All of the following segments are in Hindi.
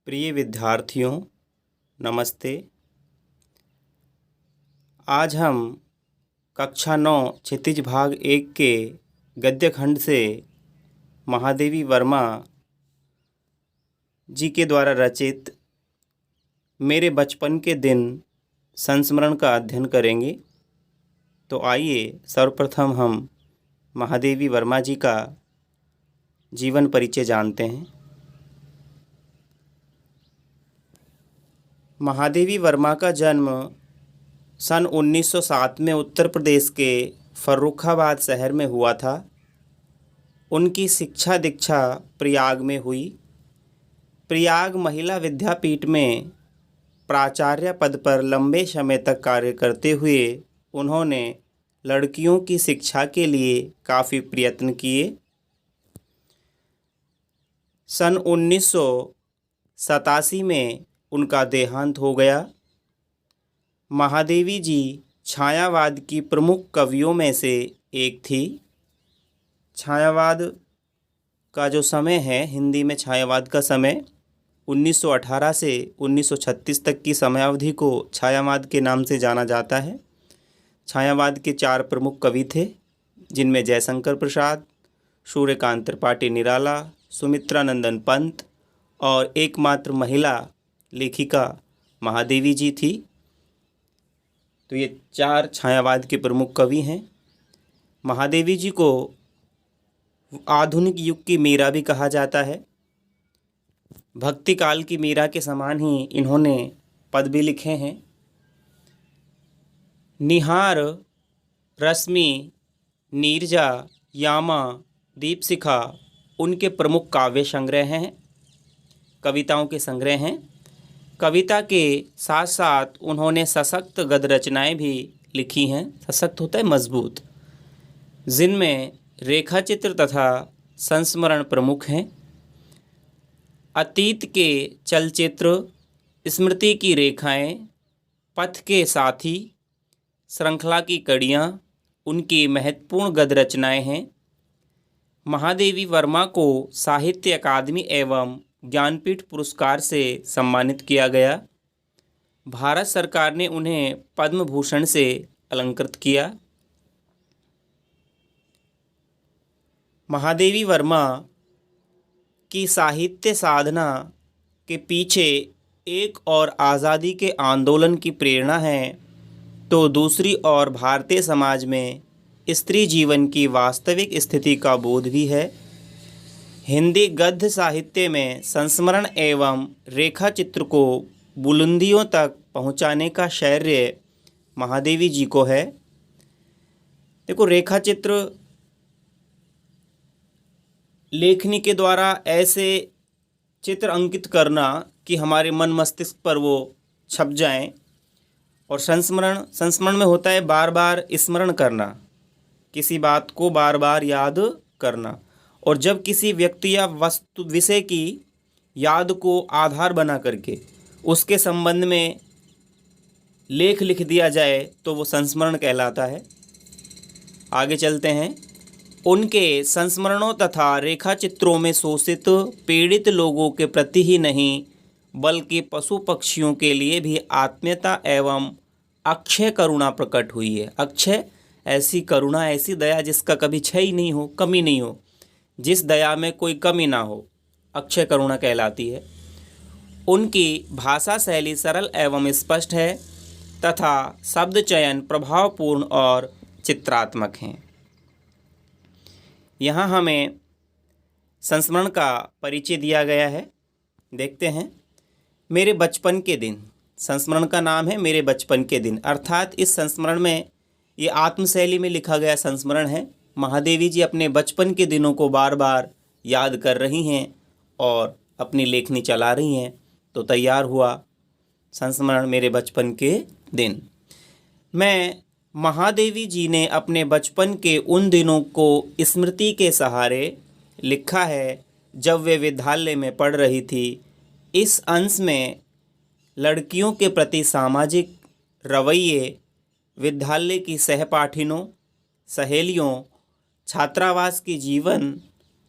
प्रिय विद्यार्थियों, नमस्ते। आज हम कक्षा 9 क्षितिज भाग 1 के गद्य खंड से महादेवी वर्मा जी के द्वारा रचित मेरे बचपन के दिन संस्मरण का अध्ययन करेंगे। तो आइए सर्वप्रथम हम महादेवी वर्मा जी का जीवन परिचय जानते हैं। महादेवी वर्मा का जन्म सन 1907 में उत्तर प्रदेश के फर्रुखाबाद शहर में हुआ था। उनकी शिक्षा दीक्षा प्रयाग में हुई। प्रयाग महिला विद्यापीठ में प्राचार्य पद पर लंबे समय तक कार्य करते हुए उन्होंने लड़कियों की शिक्षा के लिए काफ़ी प्रयत्न किए। सन 1987 में उनका देहांत हो गया। महादेवी जी छायावाद की प्रमुख कवियों में से एक थी। छायावाद का जो समय है, हिंदी में छायावाद का समय 1918 से 1936 तक की समयावधि को छायावाद के नाम से जाना जाता है। छायावाद के 4 प्रमुख कवि थे, जिनमें जयशंकर प्रसाद, सूर्यकांत त्रिपाठी निराला, सुमित्रा नंदन पंत और एकमात्र महिला लेखिका महादेवी जी थी। तो ये 4 छायावाद के प्रमुख कवि हैं। महादेवी जी को आधुनिक युग की मीरा भी कहा जाता है। भक्ति काल की मीरा के समान ही इन्होंने पद भी लिखे हैं। निहार, रश्मि, नीरजा, यामा, दीपशिखा उनके प्रमुख काव्य संग्रह हैं, कविताओं के संग्रह हैं। कविता के साथ साथ उन्होंने सशक्त गद्य रचनाएं भी लिखी हैं। सशक्त होता है मजबूत, जिनमें रेखाचित्र तथा संस्मरण प्रमुख हैं। अतीत के चलचित्र, स्मृति की रेखाएं, पथ के साथी, श्रृंखला की कड़ियाँ उनकी महत्वपूर्ण गद्य रचनाएं हैं। महादेवी वर्मा को साहित्य अकादमी एवं ज्ञानपीठ पुरस्कार से सम्मानित किया गया। भारत सरकार ने उन्हें पद्म भूषण से अलंकृत किया। महादेवी वर्मा की साहित्य साधना के पीछे एक और आज़ादी के आंदोलन की प्रेरणा है, तो दूसरी ओर भारतीय समाज में स्त्री जीवन की वास्तविक स्थिति का बोध भी है। हिंदी गद्य साहित्य में संस्मरण एवं रेखा चित्र को बुलंदियों तक पहुंचाने का श्रेय महादेवी जी को है। देखो, रेखा चित्र लेखनी के द्वारा ऐसे चित्र अंकित करना कि हमारे मन मस्तिष्क पर वो छप जाएं। और संस्मरण में होता है बार बार स्मरण करना, किसी बात को बार बार याद करना। और जब किसी व्यक्ति या वस्तु विषय की याद को आधार बना करके उसके संबंध में लेख लिख दिया जाए तो वो संस्मरण कहलाता है। आगे चलते हैं। उनके संस्मरणों तथा रेखा चित्रों में शोषित पीड़ित लोगों के प्रति ही नहीं बल्कि पशु पक्षियों के लिए भी आत्मीयता एवं अक्षय करुणा प्रकट हुई है। अक्षय, ऐसी करुणा, ऐसी दया जिसका कभी क्षय ही नहीं हो, कमी नहीं हो, जिस दया में कोई कमी ना हो, अक्षय करुणा कहलाती है। उनकी भाषा शैली सरल एवं स्पष्ट है तथा शब्द चयन प्रभावपूर्ण और चित्रात्मक हैं। यहाँ हमें संस्मरण का परिचय दिया गया है। देखते हैं। मेरे बचपन के दिन, संस्मरण का नाम है मेरे बचपन के दिन, अर्थात इस संस्मरण में ये आत्मशैली में लिखा गया संस्मरण है। महादेवी जी अपने बचपन के दिनों को बार बार याद कर रही हैं और अपनी लेखनी चला रही हैं। तो तैयार हुआ संस्मरण मेरे बचपन के दिन। मैं महादेवी जी ने अपने बचपन के उन दिनों को स्मृति के सहारे लिखा है जब वे विद्यालय में पढ़ रही थी। इस अंश में लड़कियों के प्रति सामाजिक रवैये, विद्यालय की सहपाठिनों, सहेलियों, छात्रावास की जीवन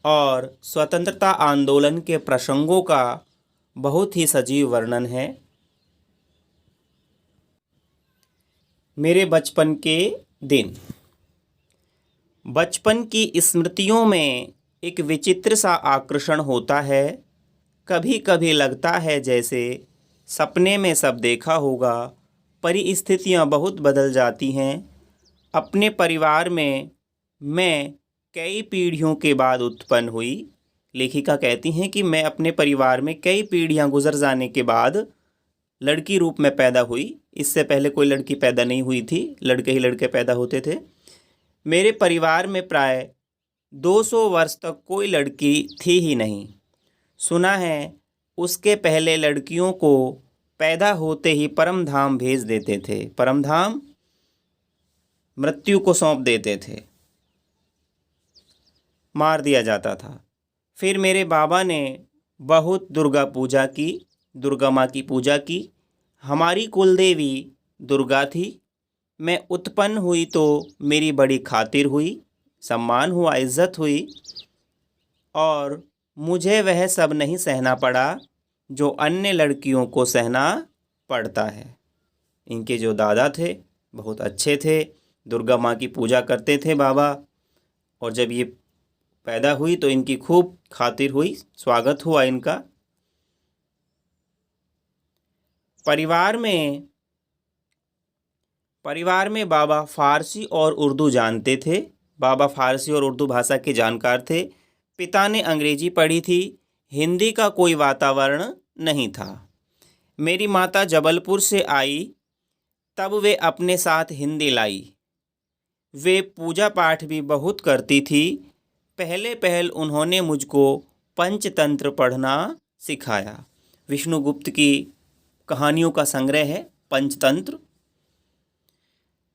और स्वतंत्रता आंदोलन के प्रसंगों का बहुत ही सजीव वर्णन है। मेरे बचपन के दिन। बचपन की स्मृतियों में एक विचित्र सा आकर्षण होता है। कभी कभी लगता है जैसे सपने में सब देखा होगा। परिस्थितियाँ बहुत बदल जाती हैं। अपने परिवार में मैं कई पीढ़ियों के बाद उत्पन्न हुई। लेखिका कहती हैं कि मैं अपने परिवार में कई पीढ़ियाँ गुजर जाने के बाद लड़की रूप में पैदा हुई। इससे पहले कोई लड़की पैदा नहीं हुई थी, लड़के ही लड़के पैदा होते थे। मेरे परिवार में प्राय 200 वर्ष तक कोई लड़की थी ही नहीं। सुना है उसके पहले लड़कियों को पैदा होते ही परम धाम भेज देते थे। परम धाम मृत्यु को सौंप देते थे, मार दिया जाता था। फिर मेरे बाबा ने बहुत दुर्गा पूजा की, दुर्गा माँ की पूजा की। हमारी कुलदेवी दुर्गा थी। मैं उत्पन्न हुई तो मेरी बड़ी खातिर हुई, सम्मान हुआ, इज्जत हुई, और मुझे वह सब नहीं सहना पड़ा जो अन्य लड़कियों को सहना पड़ता है। इनके जो दादा थे बहुत अच्छे थे, दुर्गा माँ की पूजा करते थे बाबा, और जब ये पैदा हुई तो इनकी खूब खातिर हुई, स्वागत हुआ इनका। परिवार में बाबा फ़ारसी और उर्दू जानते थे। बाबा फ़ारसी और उर्दू भाषा के जानकार थे। पिता ने अंग्रेजी पढ़ी थी। हिंदी का कोई वातावरण नहीं था। मेरी माता जबलपुर से आई तब वे अपने साथ हिंदी लाई। वे पूजा पाठ भी बहुत करती थी। पहल उन्होंने मुझको पंचतंत्र पढ़ना सिखाया। विष्णुगुप्त की कहानियों का संग्रह है पंचतंत्र।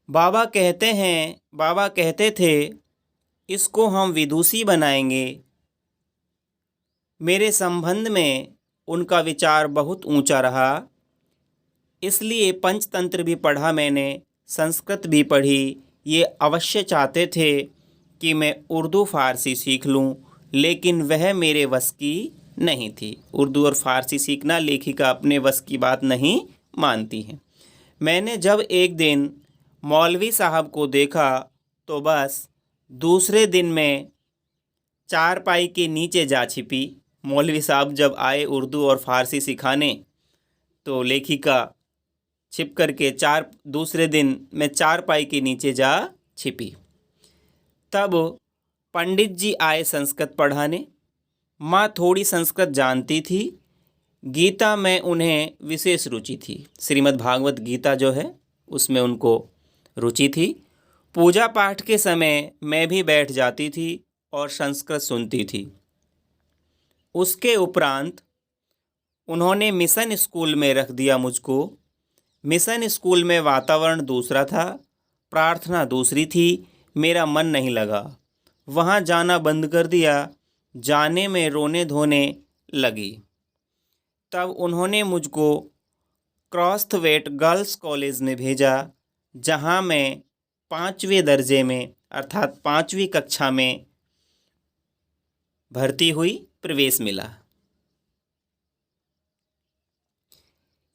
बाबा कहते थे इसको हम विदुषी बनाएंगे। मेरे संबंध में उनका विचार बहुत ऊंचा रहा, इसलिए पंचतंत्र भी पढ़ा मैंने, संस्कृत भी पढ़ी। ये अवश्य चाहते थे कि मैं उर्दू फ़ारसी सीख लूं, लेकिन वह मेरे वश की नहीं थी। उर्दू और फ़ारसी सीखना लेखिका अपने वश की बात नहीं मानती हैं। मैंने जब एक दिन मौलवी साहब को देखा तो बस दूसरे दिन में चारपाई के नीचे जा छिपी। मौलवी साहब जब आए उर्दू और फ़ारसी सिखाने तो लेखिका छिप कर के दूसरे दिन मैं चारपाई के नीचे जा छिपी। तब पंडित जी आए संस्कृत पढ़ाने। माँ थोड़ी संस्कृत जानती थी। गीता में उन्हें विशेष रुचि थी। श्रीमद् भागवत गीता जो है उसमें उनको रुचि थी। पूजा पाठ के समय मैं भी बैठ जाती थी और संस्कृत सुनती थी। उसके उपरांत उन्होंने मिशन स्कूल में रख दिया मुझको। मिशन स्कूल में वातावरण दूसरा था, प्रार्थना दूसरी थी। मेरा मन नहीं लगा, वहाँ जाना बंद कर दिया। जाने में रोने धोने लगी। तब उन्होंने मुझको क्रॉस्थवेट गर्ल्स कॉलेज में भेजा, जहाँ मैं 5वें दर्जे में अर्थात 5वीं कक्षा में भर्ती हुई, प्रवेश मिला।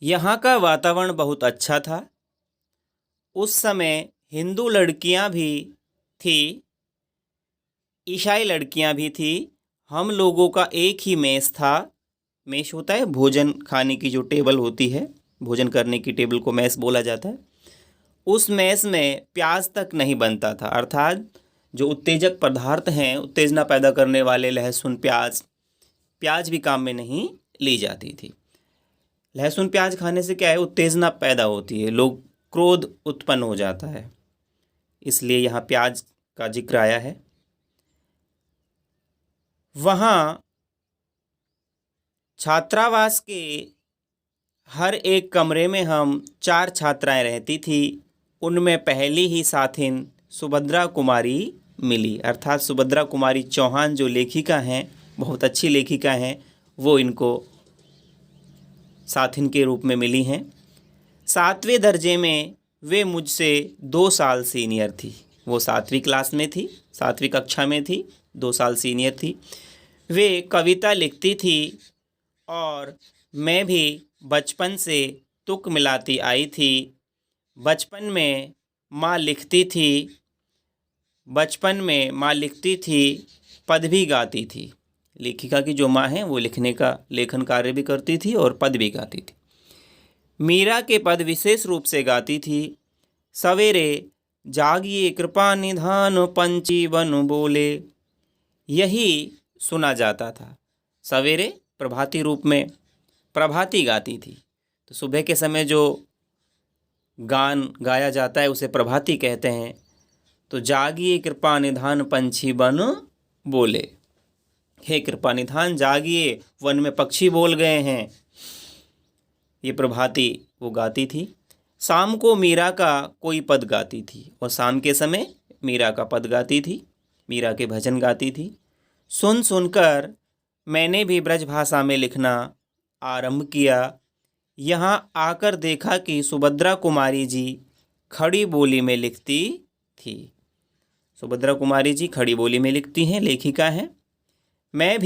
यहाँ का वातावरण बहुत अच्छा था। उस समय हिंदू लड़कियाँ भी थी, ईसाई लड़कियाँ भी थी। हम लोगों का एक ही मेस था। मेस होता है भोजन खाने की जो टेबल होती है, भोजन करने की टेबल को मेस बोला जाता है। उस मेस में प्याज तक नहीं बनता था, अर्थात जो उत्तेजक पदार्थ हैं, उत्तेजना पैदा करने वाले लहसुन प्याज भी काम में नहीं ली जाती थी। लहसुन प्याज खाने से क्या है, उत्तेजना पैदा होती है, लोग क्रोध उत्पन्न हो जाता है, इसलिए यहाँ प्याज का जिक्र आया है। वहाँ छात्रावास के हर एक कमरे में हम 4 छात्राएं रहती थी। उनमें पहली ही साथिन सुभद्रा कुमारी मिली, अर्थात सुभद्रा कुमारी चौहान जो लेखिका हैं, बहुत अच्छी लेखिका हैं, वो इनको साथिन के रूप में मिली हैं। 7वें दर्जे में वे मुझसे 2 साल सीनियर थी। वो 7वीं क्लास में थी, 7वीं कक्षा में थी, 2 साल सीनियर थी। वे कविता लिखती थी और मैं भी बचपन से तुक मिलाती आई थी। बचपन में माँ लिखती थी बचपन में माँ लिखती थी, पद भी गाती थी। लेखिका की जो माँ है वो लेखन कार्य भी करती थी और पद भी गाती थी। मीरा के पद विशेष रूप से गाती थी। सवेरे जागिए कृपा निधान पंछी बन बोले, यही सुना जाता था। सवेरे प्रभाती रूप में प्रभाती गाती थी। तो सुबह के समय जो गान गाया जाता है उसे प्रभाती कहते हैं। तो जागिए कृपा निधान पंछी बन बोले, हे कृपा निधान जागिए, वन में पक्षी बोल गए हैं। ये प्रभाती वो गाती थी। शाम को मीरा का कोई पद गाती थी और शाम के समय मीरा का पद गाती थी, मीरा के भजन गाती थी। सुन सुनकर मैंने भी ब्रज भाषा में लिखना आरंभ किया। यहाँ आकर देखा कि सुभद्रा कुमारी जी खड़ी बोली में लिखती थी। सुभद्रा कुमारी जी खड़ी बोली में लिखती हैं, लेखिका हैं। मैं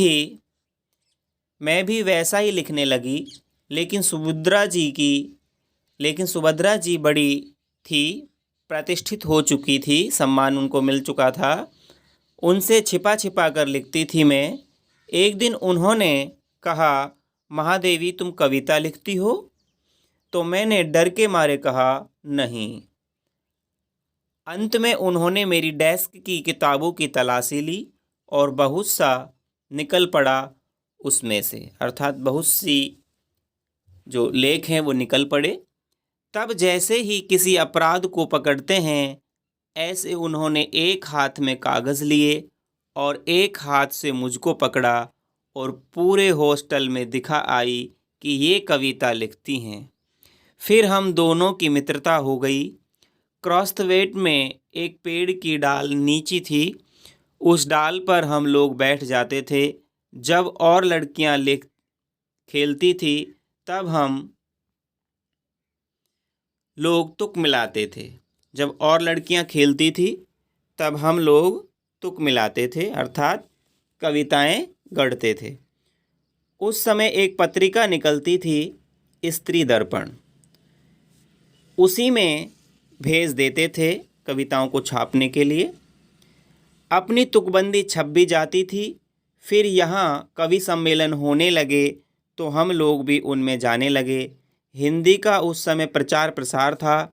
भी वैसा ही लिखने लगी, लेकिन सुभद्रा जी बड़ी थी, प्रतिष्ठित हो चुकी थी, सम्मान उनको मिल चुका था। उनसे छिपा छिपा कर लिखती थी मैं। एक दिन उन्होंने कहा, महादेवी तुम कविता लिखती हो? तो मैंने डर के मारे कहा नहीं। अंत में उन्होंने मेरी डेस्क की किताबों की तलाशी ली और बहुत सा निकल पड़ा उसमें से, अर्थात बहुत सी जो लेख हैं वो निकल पड़े। तब जैसे ही किसी अपराध को पकड़ते हैं, ऐसे उन्होंने एक हाथ में कागज़ लिए और एक हाथ से मुझको पकड़ा और पूरे हॉस्टल में दिखा आई कि ये कविता लिखती हैं। फिर हम दोनों की मित्रता हो गई। क्रॉसवेट में एक पेड़ की डाल नीची थी, उस डाल पर हम लोग बैठ जाते थे। जब और लड़कियां खेलती थी तब हम लोग तुक मिलाते थे। जब और लड़कियां खेलती थी तब हम लोग तुक मिलाते थे, अर्थात कविताएं गढ़ते थे। उस समय एक पत्रिका निकलती थी, स्त्री दर्पण, उसी में भेज देते थे कविताओं को छापने के लिए। अपनी तुकबंदी छप भी जाती थी। फिर यहाँ कवि सम्मेलन होने लगे तो हम लोग भी उनमें जाने लगे। हिंदी का उस समय प्रचार प्रसार था।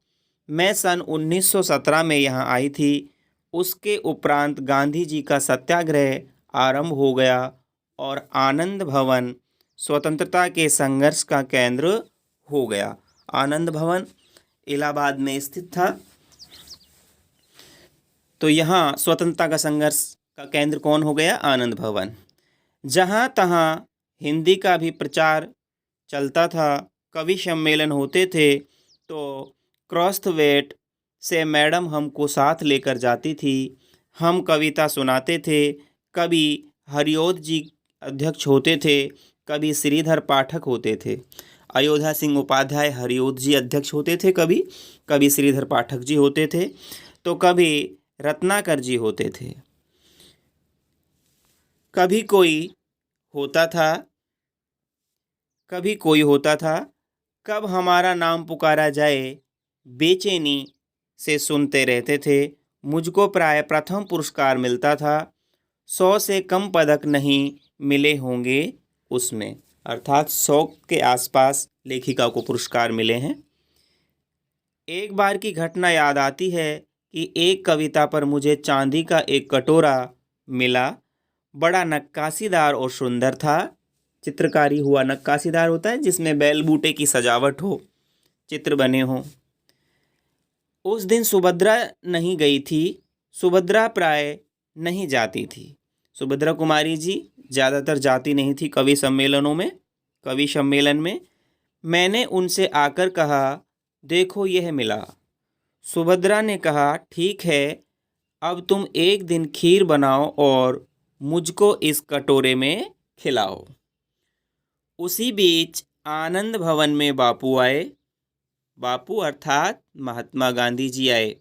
मैं सन 1917 में यहाँ आई थी। उसके उपरांत गांधी जी का सत्याग्रह आरंभ हो गया और आनंद भवन स्वतंत्रता के संघर्ष का केंद्र हो गया। आनंद भवन इलाहाबाद में स्थित था। तो यहाँ स्वतंत्रता का संघर्ष का केंद्र कौन हो गया? आनंद भवन। जहाँ तहाँ हिंदी का भी प्रचार चलता था, कवि सम्मेलन होते थे तो क्रॉसवेट से मैडम हमको साथ लेकर जाती थी। हम कविता सुनाते थे। कभी हरिओध जी अध्यक्ष होते थे, कभी श्रीधर पाठक होते थे। अयोध्या सिंह उपाध्याय हरिओध जी अध्यक्ष होते थे, कभी श्रीधर पाठक जी होते थे, तो कभी रत्नाकर जी होते थे। कभी कोई होता था। कब हमारा नाम पुकारा जाए बेचैनी से सुनते रहते थे। मुझको प्राय प्रथम पुरस्कार मिलता था। 100 से कम पदक नहीं मिले होंगे उसमें, अर्थात 100 के आसपास लेखिका को पुरस्कार मिले हैं। एक बार की घटना याद आती है कि एक कविता पर मुझे चांदी का एक कटोरा मिला। बड़ा नक्काशीदार और सुंदर था। चित्रकारी हुआ नक्काशीदार होता है जिसमें बैल बूटे की सजावट हो, चित्र बने हों। उस दिन सुभद्रा नहीं गई थी। सुभद्रा प्राय नहीं जाती थी। सुभद्रा कुमारी जी ज़्यादातर जाती नहीं थी कवि सम्मेलन में। मैंने उनसे आकर कहा, देखो यह मिला। सुभद्रा ने कहा, ठीक है, अब तुम एक दिन खीर बनाओ और मुझको इस कटोरे में खिलाओ। उसी बीच आनंद भवन में बापू आए। बापू अर्थात महात्मा गांधी जी आए।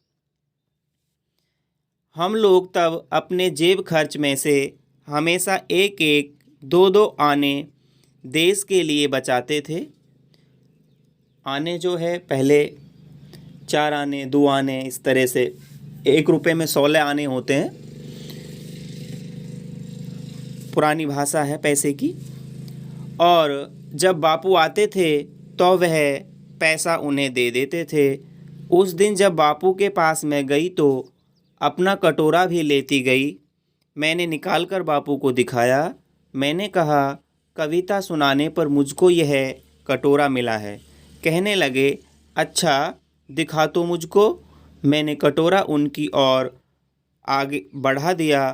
हम लोग तब अपने जेब खर्च में से हमेशा एक एक दो दो आने देश के लिए बचाते थे। आने जो है पहले 4 आने, 2 आने, इस तरह से 1 रुपये में 16 आने होते हैं। पुरानी भाषा है पैसे की। और जब बापू आते थे तो वह पैसा उन्हें दे देते थे। उस दिन जब बापू के पास मैं गई तो अपना कटोरा भी लेती गई। मैंने निकाल कर बापू को दिखाया। मैंने कहा, कविता सुनाने पर मुझको यह कटोरा मिला है। कहने लगे, अच्छा दिखा तो मुझको। मैंने कटोरा उनकी ओर आगे बढ़ा दिया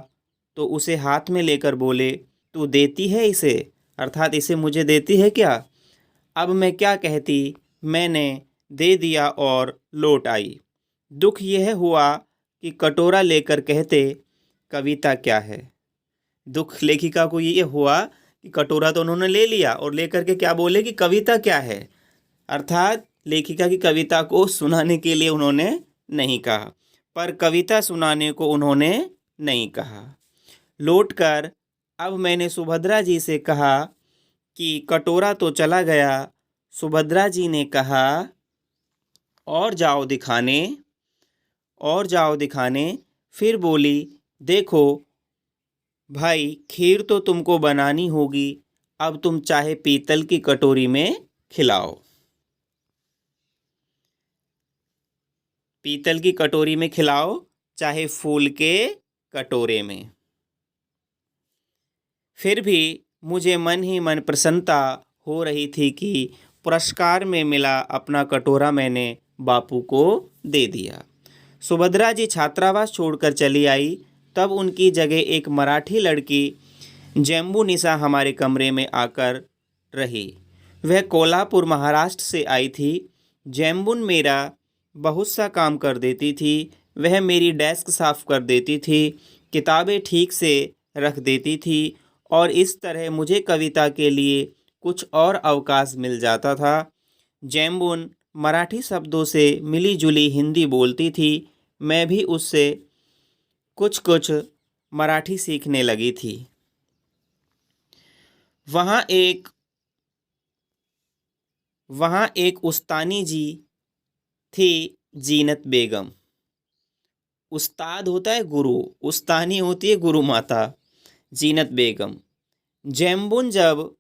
तो उसे हाथ में लेकर बोले, तू देती है इसे, अर्थात इसे मुझे देती है क्या? अब मैं क्या कहती, मैंने दे दिया और लौट आई। दुख यह हुआ कि कटोरा लेकर कहते, कविता क्या है। दुख लेखिका को ये हुआ कि कटोरा तो उन्होंने ले लिया और लेकर के क्या बोले कि कविता क्या है, अर्थात लेखिका की कविता को सुनाने के लिए उन्होंने नहीं कहा, पर कविता सुनाने को उन्होंने नहीं कहा। लौटकर अब मैंने सुभद्रा जी से कहा कि कटोरा तो चला गया। सुभद्रा जी ने कहा, और जाओ दिखाने, और जाओ दिखाने। फिर बोली, देखो भाई, खीर तो तुमको बनानी होगी, अब तुम चाहे पीतल की कटोरी में खिलाओ। पीतल की कटोरी में खिलाओ, चाहे फूल के कटोरे में। फिर भी मुझे मन ही मन प्रसन्नता हो रही थी कि पुरस्कार में मिला अपना कटोरा मैंने बापू को दे दिया। सुभद्रा जी छात्रावास छोड़कर चली आई। तब उनकी जगह एक मराठी लड़की जम्बू निशा हमारे कमरे में आकर रही। वह कोल्हापुर महाराष्ट्र से आई थी। जम्बून मेरा बहुत सा काम कर देती थी। वह मेरी डेस्क साफ कर देती थी, किताबें ठीक से रख देती थी और इस तरह मुझे कविता के लिए कुछ और अवकाश मिल जाता था। जम्बून मराठी शब्दों से मिली जुली हिंदी बोलती थी। मैं भी उससे कुछ कुछ मराठी सीखने लगी थी। वहाँ एक उस्तानी जी थी, जीनत बेगम। उस्ताद होता है गुरु, उस्तानी होती है गुरु माता, जीनत बेगम। जम्बून जब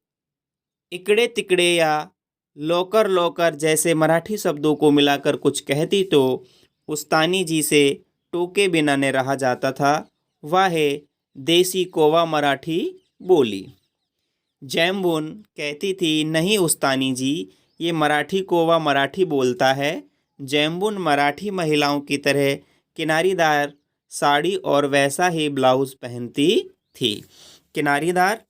इकड़े तिकड़े या लोकर लोकर जैसे मराठी शब्दों को मिलाकर कुछ कहती तो उस्तानी जी से टोके बिना न रहा जाता था। वह देसी कोवा मराठी बोली। जम्बून कहती थी, नहीं उस्तानी जी, ये मराठी कोवा मराठी बोलता है। जम्बून मराठी महिलाओं की तरह किनारीदार साड़ी और वैसा ही ब्लाउज पहनती थी। किनारीदार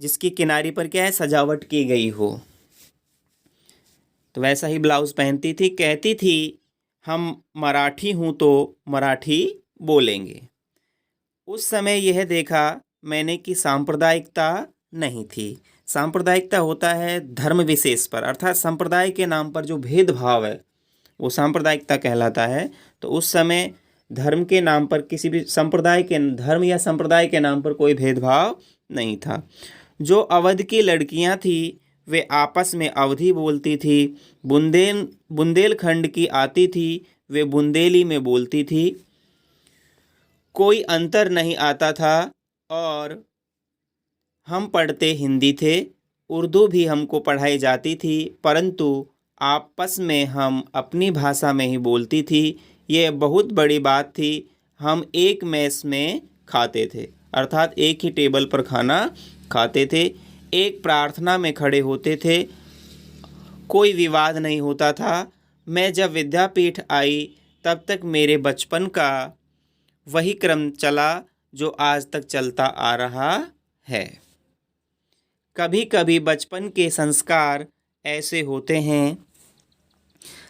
जिसकी किनारी पर क्या है, सजावट की गई हो, तो वैसा ही ब्लाउज पहनती थी। कहती थी, हम मराठी हूँ तो मराठी बोलेंगे। उस समय यह देखा मैंने कि सांप्रदायिकता नहीं थी। सांप्रदायिकता होता है धर्म विशेष पर, अर्थात संप्रदाय के नाम पर जो भेदभाव है वो सांप्रदायिकता कहलाता है। तो उस समय धर्म के नाम पर किसी भी धर्म या संप्रदाय के नाम पर कोई भेदभाव नहीं था। जो अवध की लड़कियां थी वे आपस में अवधी बोलती थी। बुंदेलखंड की आती थी, वे बुंदेली में बोलती थी। कोई अंतर नहीं आता था और हम पढ़ते हिंदी थे। उर्दू भी हमको पढ़ाई जाती थी, परंतु आपस में हम अपनी भाषा में ही बोलती थी। ये बहुत बड़ी बात थी। हम एक मेस में खाते थे, अर्थात एक ही टेबल पर खाना खाते थे, एक प्रार्थना में खड़े होते थे, कोई विवाद नहीं होता था। मैं जब विद्यापीठ आई तब तक मेरे बचपन का वही क्रम चला जो आज तक चलता आ रहा है। कभी कभी बचपन के संस्कार ऐसे होते हैं।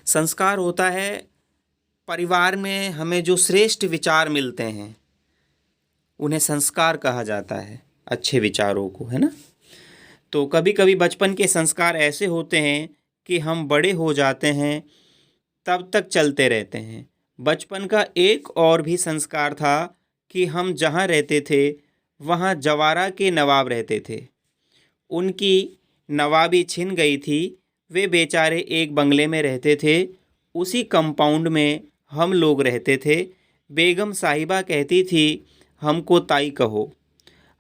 संस्कार होता है परिवार में हमें जो श्रेष्ठ विचार मिलते हैं उन्हें संस्कार कहा जाता है, अच्छे विचारों को, है ना। तो कभी कभी बचपन के संस्कार ऐसे होते हैं कि हम बड़े हो जाते हैं तब तक चलते रहते हैं। बचपन का एक और भी संस्कार था कि हम जहाँ रहते थे वहाँ जवारा के नवाब रहते थे। उनकी नवाबी छिन गई थी। वे बेचारे एक बंगले में रहते थे। उसी कंपाउंड में हम लोग रहते थे। बेगम साहिबा कहती थी हमको ताई कहो।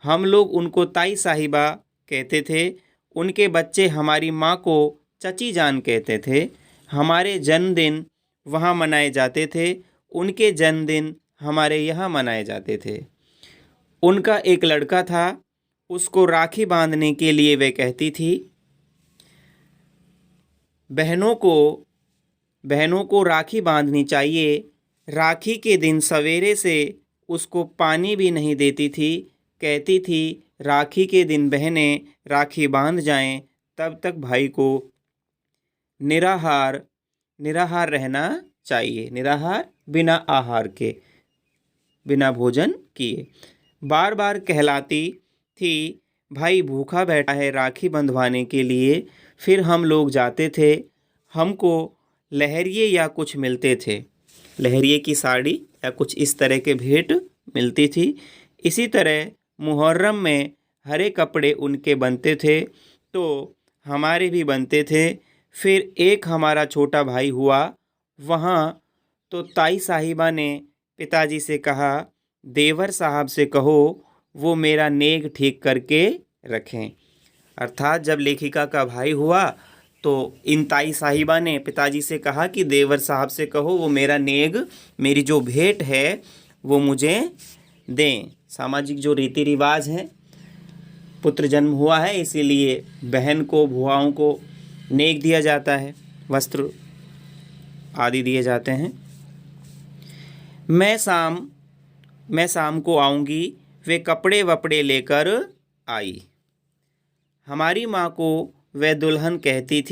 हम लोग उनको ताई साहिबा कहते थे। उनके बच्चे हमारी माँ को चची जान कहते थे। हमारे जन्मदिन वहाँ मनाए जाते थे। उनके जन्मदिन हमारे यहाँ मनाए जाते थे। उनका एक लड़का था, उसको राखी बांधने के लिए वे कहती थी बहनों को राखी बांधनी चाहिए। राखी के दिन सवेरे से उसको पानी भी नहीं देती थी। कहती थी राखी के दिन बहनें राखी बांध जाएं, तब तक भाई को निराहार रहना चाहिए। निराहार बिना आहार के, बिना भोजन किए। बार बार कहलाती थी भाई भूखा बैठा है राखी बंधवाने के लिए। फिर हम लोग जाते थे। हमको लहरिये या कुछ मिलते थे, लहरिये की साड़ी या कुछ इस तरह के भेंट मिलती थी। इसी तरह मुहर्रम में हरे कपड़े उनके बनते थे तो हमारे भी बनते थे। फिर एक हमारा छोटा भाई हुआ। वहाँ तो ताई साहिबा ने पिताजी से कहा देवर साहब से कहो वो मेरा नेग ठीक करके रखें। अर्थात जब लेखिका का भाई हुआ तो इन ताई साहिबा ने पिताजी से कहा कि देवर साहब से कहो वो मेरा नेग, मेरी जो भेंट है वो मुझे दें। सामाजिक जो रीति रिवाज हैं, पुत्र जन्म हुआ है इसीलिए बहन को, भुआओं को नेग दिया जाता है, वस्त्र आदि दिए जाते हैं। मैं शाम को आऊँगी। वे कपड़े वपड़े लेकर आई। हमारी माँ को वह दुल्हन कहती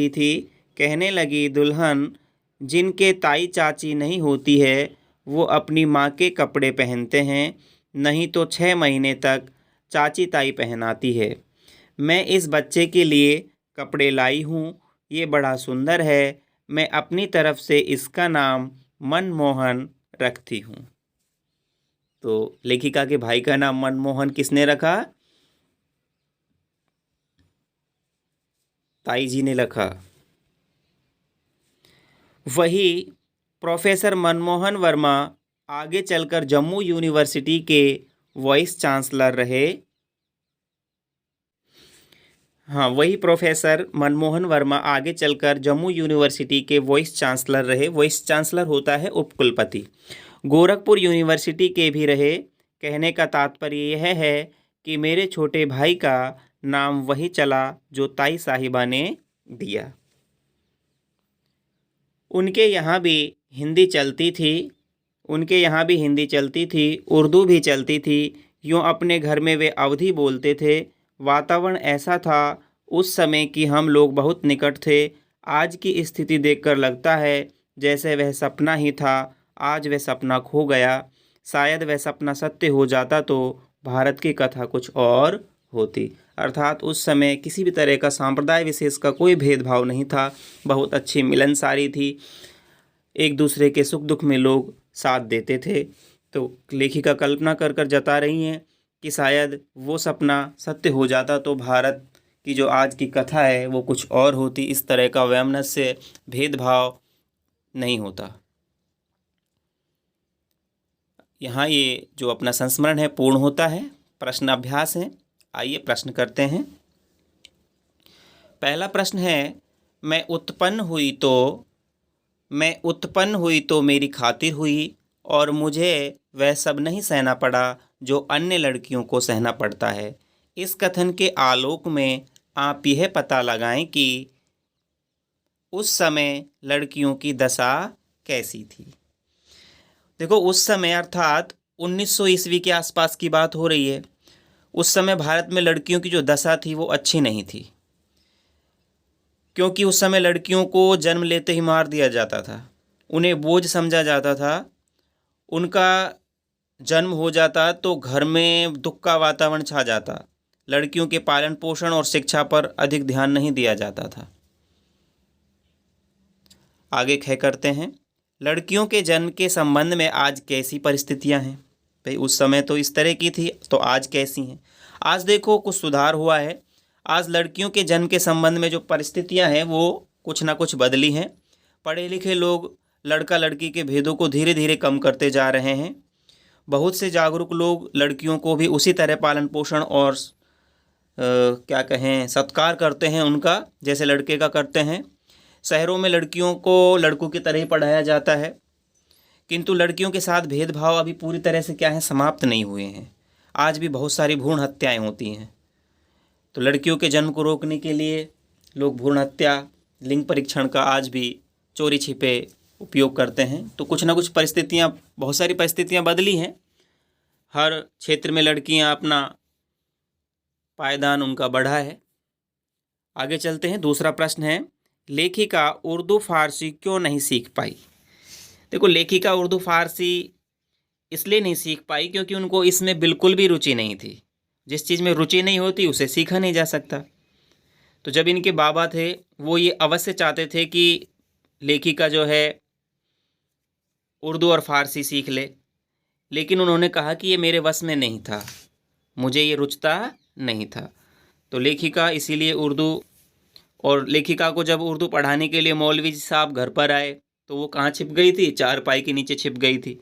थी। कहने लगी दुल्हन जिनके ताई चाची नहीं होती है वो अपनी माँ के कपड़े पहनते हैं, नहीं तो 6 महीने तक चाची ताई पहनाती है। मैं इस बच्चे के लिए कपड़े लाई हूँ, ये बड़ा सुंदर है। मैं अपनी तरफ से इसका नाम मनमोहन रखती हूँ। तो लेखिका के भाई का नाम मनमोहन किसने रखा? ताई जी ने रखा। वही प्रोफेसर मनमोहन वर्मा आगे चलकर जम्मू यूनिवर्सिटी के वाइस चांसलर रहे। वही प्रोफेसर मनमोहन वर्मा आगे चलकर जम्मू यूनिवर्सिटी के वाइस चांसलर रहे। वाइस चांसलर होता है उपकुलपति। गोरखपुर यूनिवर्सिटी के भी रहे। कहने का तात्पर्य यह है कि मेरे छोटे भाई का नाम वही चला जो ताई साहिबा ने दिया। उनके यहाँ भी हिंदी चलती थी, उर्दू भी चलती थी। यूँ अपने घर में वे अवधी बोलते थे। वातावरण ऐसा था उस समय कि हम लोग बहुत निकट थे। आज की स्थिति देखकर लगता है जैसे वह सपना ही था। आज वह सपना खो गया। शायद वह सपना सत्य हो जाता तो भारत की कथा कुछ और होती। अर्थात उस समय किसी भी तरह का सांप्रदाय विशेष का कोई भेदभाव नहीं था। बहुत अच्छी मिलनसारी थी। एक दूसरे के सुख दुख में लोग साथ देते थे। तो लेखिका कल्पना कर कर जता रही हैं कि शायद वो सपना सत्य हो जाता तो भारत की जो आज की कथा है वो कुछ और होती। इस तरह का वैमनस्य, भेदभाव नहीं होता। यहाँ ये जो अपना संस्मरण है पूर्ण होता है। प्रश्न अभ्यास है। आइए प्रश्न करते हैं। पहला प्रश्न है मैं उत्पन्न हुई तो मेरी खातिर हुई और मुझे वह सब नहीं सहना पड़ा जो अन्य लड़कियों को सहना पड़ता है। इस कथन के आलोक में आप यह पता लगाएं कि उस समय लड़कियों की दशा कैसी थी। देखो उस समय अर्थात 1900 ईस्वी के आसपास की बात हो रही है। उस समय भारत में लड़कियों की जो दशा थी वो अच्छी नहीं थी, क्योंकि उस समय लड़कियों को जन्म लेते ही मार दिया जाता था। उन्हें बोझ समझा जाता था। उनका जन्म हो जाता तो घर में दुख का वातावरण छा जाता। लड़कियों के पालन पोषण और शिक्षा पर अधिक ध्यान नहीं दिया जाता था। आगे ख करते हैं। लड़कियों के जन्म के संबंध में आज कैसी परिस्थितियां हैं। भाई उस समय तो इस तरह की थी, तो आज कैसी हैं। आज देखो कुछ सुधार हुआ है। आज लड़कियों के जन्म के संबंध में जो परिस्थितियां हैं वो कुछ ना कुछ बदली हैं। पढ़े लिखे लोग लड़का लड़की के भेदों को धीरे धीरे कम करते जा रहे हैं। बहुत से जागरूक लोग लड़कियों को भी उसी तरह पालन पोषण और क्या कहें सत्कार करते हैं उनका, जैसे लड़के का करते हैं। शहरों में लड़कियों को लड़कों की तरह ही पढ़ाया जाता है, किंतु लड़कियों के साथ भेदभाव अभी पूरी तरह से क्या है समाप्त नहीं हुए हैं। आज भी बहुत सारी भ्रूण हत्याएं होती हैं। तो लड़कियों के जन्म को रोकने के लिए लोग भ्रूण हत्या, लिंग परीक्षण का आज भी चोरी छिपे उपयोग करते हैं। तो कुछ ना कुछ परिस्थितियां, बहुत सारी परिस्थितियां बदली हैं। हर क्षेत्र में लड़कियां अपना पायदान उनका बढ़ा है। आगे चलते हैं। दूसरा प्रश्न है, लेखिका उर्दू फारसी क्यों नहीं सीख पाई। देखो, लेखिका उर्दू फारसी इसलिए नहीं सीख पाई क्योंकि उनको इसमें बिल्कुल भी रुचि नहीं थी। जिस चीज़ में रुचि नहीं होती उसे सीखा नहीं जा सकता। तो जब इनके बाबा थे वो ये अवश्य चाहते थे कि लेखिका जो है उर्दू और फारसी सीख ले, लेकिन उन्होंने कहा कि ये मेरे वश में नहीं था, मुझे ये रुचता नहीं था। तो लेखिका इसीलिए उर्दू, और लेखिका को जब उर्दू पढ़ाने के लिए मौलवी साहब घर पर आए तो वो कहाँ छिप गई थी, चारपाई के नीचे छिप गई थी।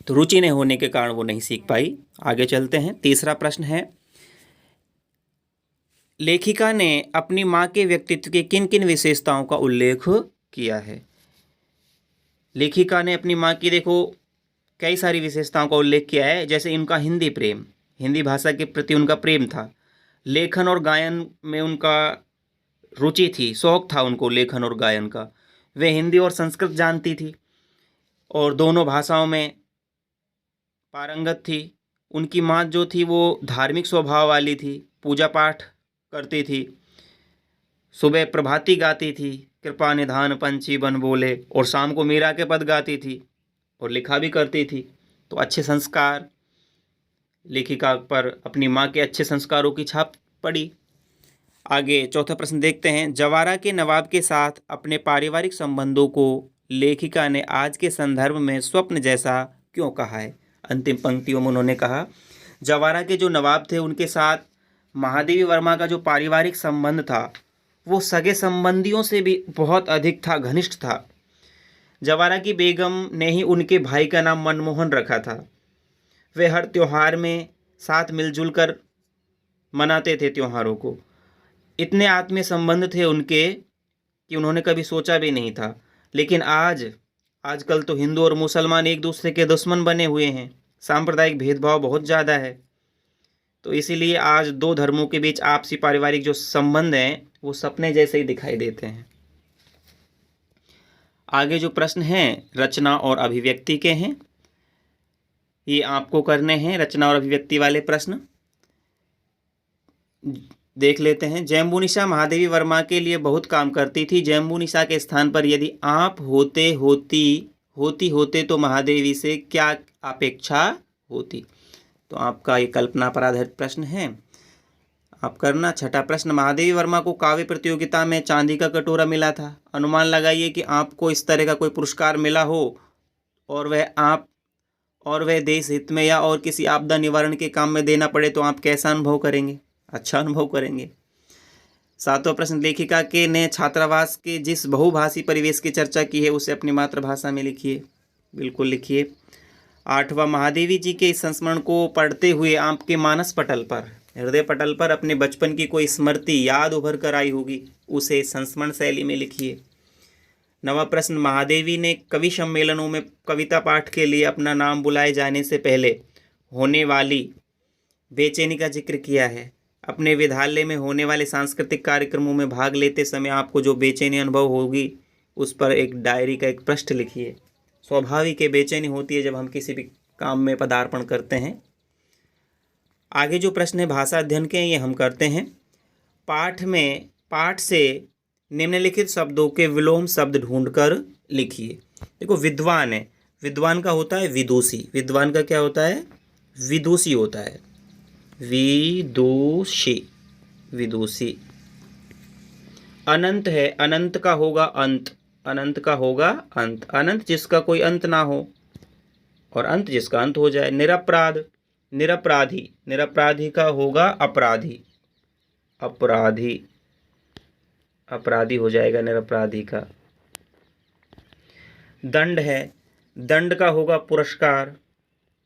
तो रुचि नहीं होने के कारण वो नहीं सीख पाई। आगे चलते हैं। तीसरा प्रश्न है, लेखिका ने अपनी माँ के व्यक्तित्व के किन किन विशेषताओं का उल्लेख किया है। लेखिका ने अपनी माँ की देखो कई सारी विशेषताओं का उल्लेख किया है, जैसे इनका हिंदी प्रेम, हिंदी भाषा के प्रति उनका प्रेम था। लेखन और गायन में उनका रुचि थी, शौक था उनको लेखन और गायन का। वे हिंदी और संस्कृत जानती थी और दोनों भाषाओं में पारंगत थी। उनकी माँ जो थी वो धार्मिक स्वभाव वाली थी, पूजा पाठ करती थी, सुबह प्रभाती गाती थी, कृपा निधान पंछी बन बोले, और शाम को मीरा के पद गाती थी और लिखा भी करती थी। तो अच्छे संस्कार, लेखिका पर अपनी माँ के अच्छे संस्कारों की छाप पड़ी। आगे चौथा प्रश्न देखते हैं, जवारा के नवाब के साथ अपने पारिवारिक संबंधों को लेखिका ने आज के संदर्भ में स्वप्न जैसा क्यों कहा है। अंतिम पंक्तियों में उन्होंने कहा, जवारा के जो नवाब थे उनके साथ महादेवी वर्मा का जो पारिवारिक संबंध था वो सगे संबंधियों से भी बहुत अधिक था, घनिष्ठ था। जवारा की बेगम ने ही उनके भाई का नाम मनमोहन रखा था। वे हर त्योहार में साथ मिलजुल कर मनाते थे त्योहारों को। इतने आत्मीय संबंध थे उनके कि उन्होंने कभी सोचा भी नहीं था। लेकिन आजकल तो हिंदू और मुसलमान एक दूसरे के दुश्मन बने हुए हैं, सांप्रदायिक भेदभाव बहुत ज़्यादा है। तो इसीलिए आज दो धर्मों के बीच आपसी पारिवारिक जो संबंध हैं वो सपने जैसे ही दिखाई देते हैं। आगे जो प्रश्न हैं रचना और अभिव्यक्ति के हैं, ये आपको करने हैं रचना और अभिव्यक्ति वाले प्रश्न। देख लेते हैं। जैम्बुनिशा महादेवी वर्मा के लिए बहुत काम करती थी। जैम्बुनिशा के स्थान पर यदि आप होते तो महादेवी से क्या अपेक्षा होती। तो आपका ये कल्पना पर आधारित प्रश्न है, आप करना। छठा प्रश्न, महादेवी वर्मा को काव्य प्रतियोगिता में चांदी का कटोरा मिला था। अनुमान लगाइए कि आपको इस तरह का कोई पुरस्कार मिला हो और वह देश हित में या और किसी आपदा निवारण के काम में देना पड़े तो आप कैसा अनुभव करेंगे। अच्छा अनुभव करेंगे। सातवां प्रश्न, लेखिका के ने छात्रावास के जिस बहुभाषी परिवेश की चर्चा की है उसे अपनी मातृभाषा में लिखिए। बिल्कुल लिखिए। आठवां, महादेवी जी के इस संस्मरण को पढ़ते हुए आपके मानस पटल पर, हृदय पटल पर अपने बचपन की कोई स्मृति याद उभर कर आई होगी, उसे संस्मरण शैली में लिखिए। नवा प्रश्न, महादेवी ने कवि सम्मेलनों में कविता पाठ के लिए अपना नाम बुलाए जाने से पहले होने वाली बेचैनी का जिक्र किया है। अपने विद्यालय में होने वाले सांस्कृतिक कार्यक्रमों में भाग लेते समय आपको जो बेचैनी अनुभव होगी उस पर एक डायरी का एक पृष्ठ लिखिए। स्वाभाविक है, बेचैनी होती है जब हम किसी भी काम में पदार्पण करते हैं। आगे जो प्रश्न है भाषा अध्ययन के, ये हम करते हैं। पाठ से निम्नलिखित शब्दों के विलोम शब्द ढूंढकर लिखिए। देखो, विद्वान है, विद्वान का होता है विदुषी। विद्वान का क्या होता है? विदुषी होता है। विदुषी। अनंत है, अनंत का होगा अंत। अनंत जिसका कोई अंत ना हो। और अंत जिसका अंत हो जाए। निरपराध, निरपराधी, निरपराधी का होगा अपराधी, अपराधी, अपराधी हो जाएगा निरपराधी का। दंड है, दंड का होगा पुरस्कार,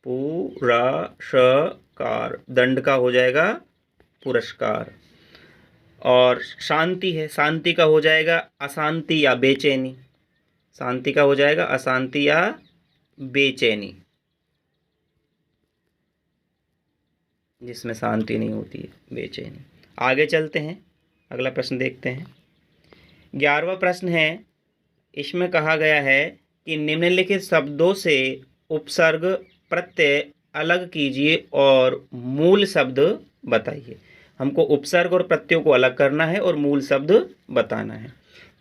पुरस्कार, दंड का हो जाएगा पुरस्कार। और शांति है, शांति का हो जाएगा अशांति या बेचैनी, शांति का हो जाएगा अशांति या बेचैनी, जिसमें शांति नहीं होती है, बेचैनी। आगे चलते हैं, अगला प्रश्न देखते हैं। 11वां प्रश्न है, इसमें कहा गया है कि निम्नलिखित शब्दों से उपसर्ग प्रत्यय अलग कीजिए और मूल शब्द बताइए। हमको उपसर्ग और प्रत्ययों को अलग करना है और मूल शब्द बताना है।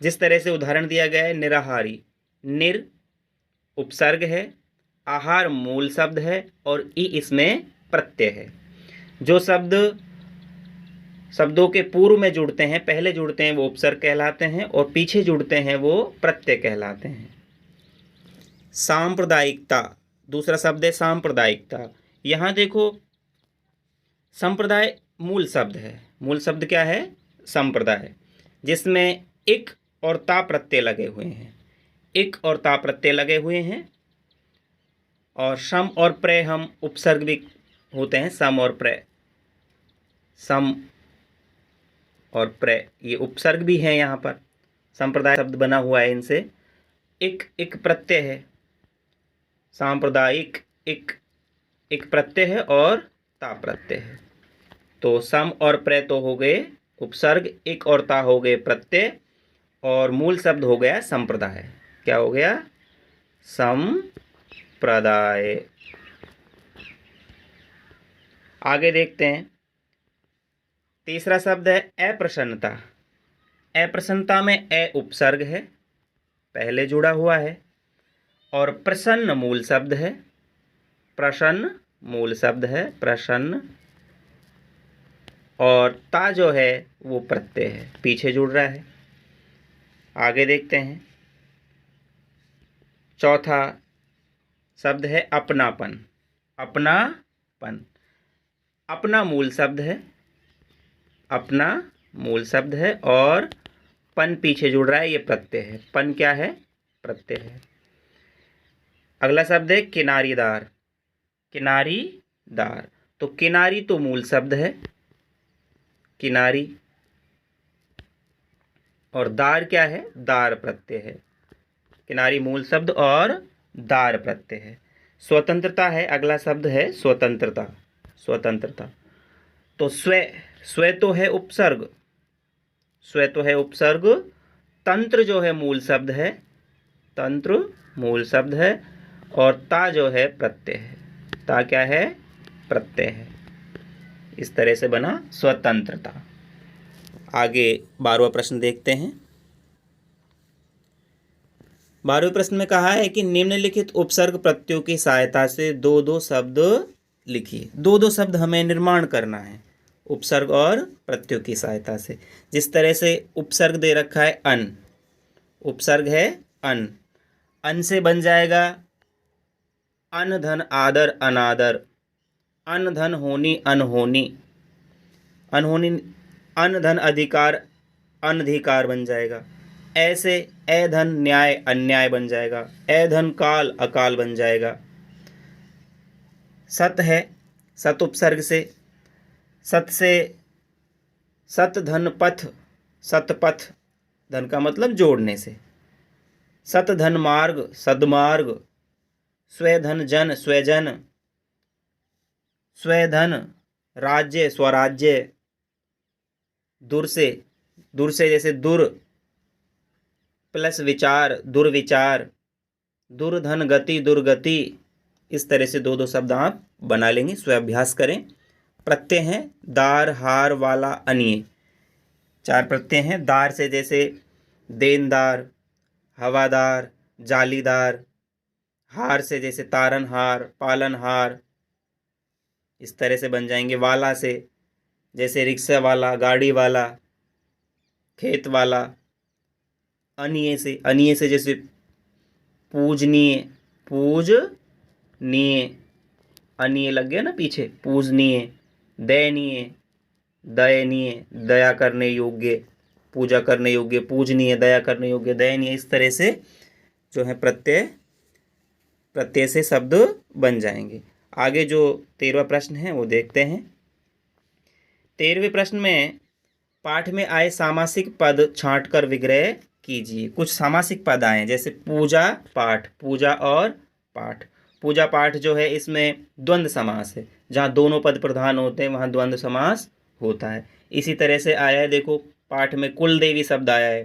जिस तरह से उदाहरण दिया गया है, निराहारी, निर उपसर्ग है, आहार मूल शब्द है और ई इसमें प्रत्यय है। जो शब्द शब्दों के पूर्व में जुड़ते हैं, पहले जुड़ते हैं, वो उपसर्ग कहलाते हैं और पीछे जुड़ते हैं वो प्रत्यय कहलाते हैं। सांप्रदायिकता, दूसरा शब्द है सांप्रदायिकता। यहाँ देखो, संप्रदाय मूल शब्द है, मूल शब्द क्या है? संप्रदाय, जिसमें इक और ता प्रत्यय लगे हुए हैं, इक और ता प्रत्यय लगे हुए हैं। और सम और प्रय हम उपसर्ग भी होते हैं, सम और प्रय, सम और प्रय ये उपसर्ग भी हैं। यहाँ पर संप्रदाय शब्द बना हुआ है इनसे। इक, इक प्रत्यय है, सांप्रदायिक, इक, इक प्रत्यय है और ता प्रत्यय है। तो सम और प्रय तो हो गए उपसर्ग, इक और ता हो गए प्रत्यय और मूल शब्द हो गया संप्रदाय। क्या हो गया? संप्रदाय। आगे देखते हैं, तीसरा शब्द है अप्रसन्नता। अप्रसन्नता में ए उपसर्ग है, पहले जुड़ा हुआ है, और प्रसन्न मूल शब्द है, प्रसन्न मूल शब्द है, प्रसन्न, और ता जो है वो प्रत्यय है, पीछे जुड़ रहा है। आगे देखते हैं, चौथा शब्द है अपनापन। अपनापन, अपना मूल शब्द है, अपना मूल शब्द है और पन पीछे जुड़ रहा है, ये प्रत्यय है। पन क्या है? प्रत्यय है। अगला शब्द है किनारीदार। किनारीदार, तो किनारी तो मूल शब्द है, किनारी, और दार क्या है? दार प्रत्यय है। किनारी मूल शब्द और दार प्रत्यय है। स्वतंत्रता है, अगला शब्द है स्वतंत्रता। स्वतंत्रता, तो स्व, स्व तो है उपसर्ग, स्व तो है उपसर्ग। तंत्र जो है मूल शब्द है, तंत्र मूल शब्द है, और ता जो है प्रत्यय है। ता क्या है? प्रत्यय है। इस तरह से बना स्वतंत्रता। आगे 12वां प्रश्न देखते हैं। 12वें प्रश्न में कहा है कि निम्नलिखित उपसर्ग प्रत्ययों की सहायता से दो दो शब्द लिखिए। दो दो शब्द हमें निर्माण करना है उपसर्ग और प्रत्ययों की सहायता से। जिस तरह से उपसर्ग दे रखा है अन, उपसर्ग है अन, अन से बन जाएगा अन धन आदर अनादर, अन धन होनी अनहोनी, अनहोनी, अन धन अधिकार अनधिकार बन जाएगा। ऐसे ए धन न्याय अन्याय बन जाएगा, ए धन काल अकाल बन जाएगा। सत है, सत उपसर्ग से, सत से सत धन पथ, सतपथ, धन का मतलब जोड़ने से। सत धन मार्ग, सदमार्ग, स्वधन जन स्वजन, स्वधन राज्य स्वराज्य, दूर से, दूर से जैसे दुर प्लस विचार दुर्विचार, दुर्धन गति दुर्गति। इस तरह से दो दो शब्द आप बना लेंगे, स्वाभ्यास करें। प्रत्यय हैं दार, हार, वाला, अनिय, चार प्रत्यय हैं। दार से जैसे देनदार, हवादार, जालीदार। हार से जैसे तारनहार, पालनहार, इस तरह से बन जाएंगे। वाला से जैसे रिक्शा वाला, गाड़ी वाला, खेत वाला। अनिय से, अनिय से जैसे पूजनीय, पूजनीय, नीय, अनीय लग गया ना पीछे, पूजनीय, दयनीय, दयनीय, दया करने योग्य, पूजा करने योग्य, पूजनीय, दया करने योग्य, दयनीय, इस तरह से जो है प्रत्यय प्रत्यय से शब्द बन जाएंगे। आगे जो 13वां प्रश्न है वो देखते हैं। 13वें प्रश्न में पाठ में आए सामासिक पद छांटकर विग्रह कीजिए। कुछ सामासिक पद आए जैसे पूजा पाठ, पूजा और पाठ। पूजा पाठ जो है इसमें द्वंद्व समास है, जहाँ दोनों पद प्रधान होते हैं वहाँ द्वंद्व समास होता है। इसी तरह से आया है, देखो पाठ में कुल देवी शब्द आया है।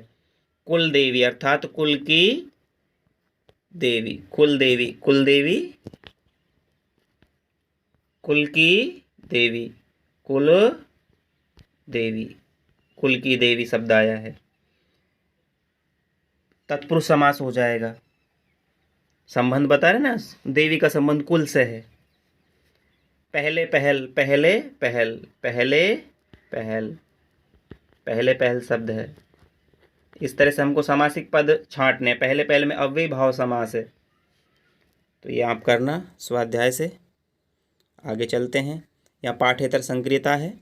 कुल देवी अर्थात कुल की देवी, कुल देवी, कुल देवी, कुल की देवी, कुल देवी, कुल की देवी शब्द आया है। तत्पुरुष समास हो जाएगा। संबंध बता रहे ना, देवी का संबंध कुल से है। पहले पहल, पहले पहल, पहले पहल, पहले पहल शब्द है। इस तरह से हमको सामासिक पद छांटने। पहले पहल में अव्ययी भाव समास है, तो ये आप करना स्वाध्याय से। आगे चलते हैं। यहाँ पाठ्येतर संक्रियता है,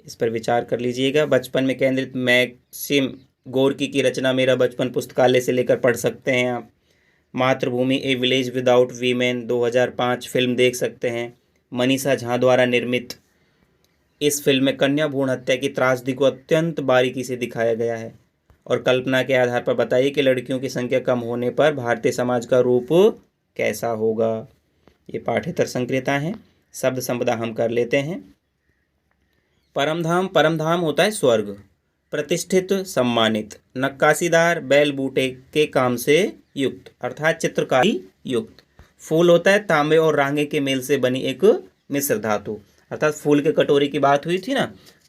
इस पर विचार कर लीजिएगा। बचपन में केंद्रित मैक्सिम गोर्की की रचना मेरा बचपन पुस्तकालय से लेकर पढ़ सकते हैं आप। मातृभूमि ए विलेज विदाउट वीमेन 2005 फिल्म देख सकते हैं। मनीषा झा द्वारा निर्मित इस फिल्म में कन्या भ्रूण हत्या की त्रासदी को अत्यंत बारीकी से दिखाया गया है और कल्पना के आधार पर बताइए कि लड़कियों की संख्या कम होने पर भारतीय समाज का रूप कैसा होगा। ये पाठ्येतर संक्रियता है। शब्द संपदा हम कर लेते हैं। परमधाम, परमधाम होता है स्वर्ग। प्रतिष्ठित, सम्मानित। नक्काशीदार, बैल बूटे के काम से युक्त अर्थात चित्रकारी युक्त। फूल होता है तांबे और रांगे के मेल से बनी एक मिश्र धातु, अर्थात फूल के कटोरी की बात हुई थी ना,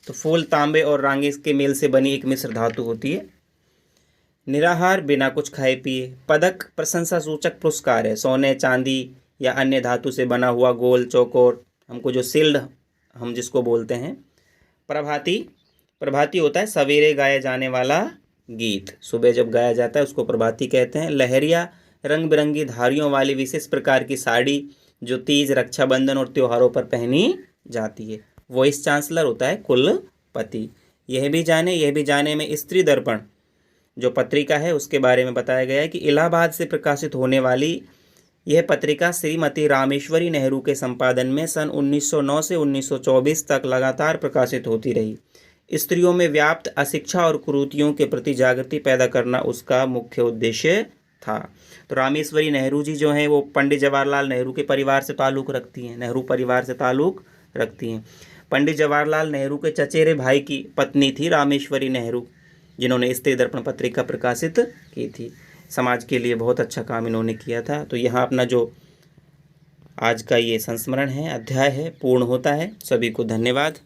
तो फूल तांबे और रांगे के मेल से बनी एक मिश्र धातु होती है। निराहार, बिना कुछ खाए पिए। पदक, प्रशंसा सूचक पुरस्कार है। सोने, चांदी या अन्य धातु से बना हुआ गोल चौकोर, हमको जो शिल्ड हम जिसको बोलते हैं। प्रभाती, प्रभाती होता है सवेरे गाया जाने वाला गीत, सुबह जब गाया जाता है उसको प्रभाती कहते हैं। लहरिया, रंग बिरंगी धारियों वाली विशेष प्रकार की साड़ी जो तीज, रक्षाबंधन और त्योहारों पर पहनी जाती है। वाइस चांसलर होता है कुलपति। यह भी जाने में स्त्री दर्पण जो पत्रिका है उसके बारे में बताया गया है कि इलाहाबाद से प्रकाशित होने वाली यह पत्रिका श्रीमती रामेश्वरी नेहरू के संपादन में सन 1909 से 1924 तक लगातार प्रकाशित होती रही। स्त्रियों में व्याप्त अशिक्षा और कुरीतियों के प्रति जागृति पैदा करना उसका मुख्य उद्देश्य था। तो रामेश्वरी नेहरू जी जो हैं वो पंडित जवाहरलाल नेहरू के परिवार से ताल्लुक़ रखती हैं, नेहरू परिवार से ताल्लुक़ रखती हैं। पंडित जवाहरलाल नेहरू के चचेरे भाई की पत्नी थी रामेश्वरी नेहरू, जिन्होंने स्त्री दर्पण पत्रिका प्रकाशित की थी। समाज के लिए बहुत अच्छा काम इन्होंने किया था। तो यहाँ अपना जो आज का ये संस्मरण है, अध्याय है, पूर्ण होता है। सभी को धन्यवाद।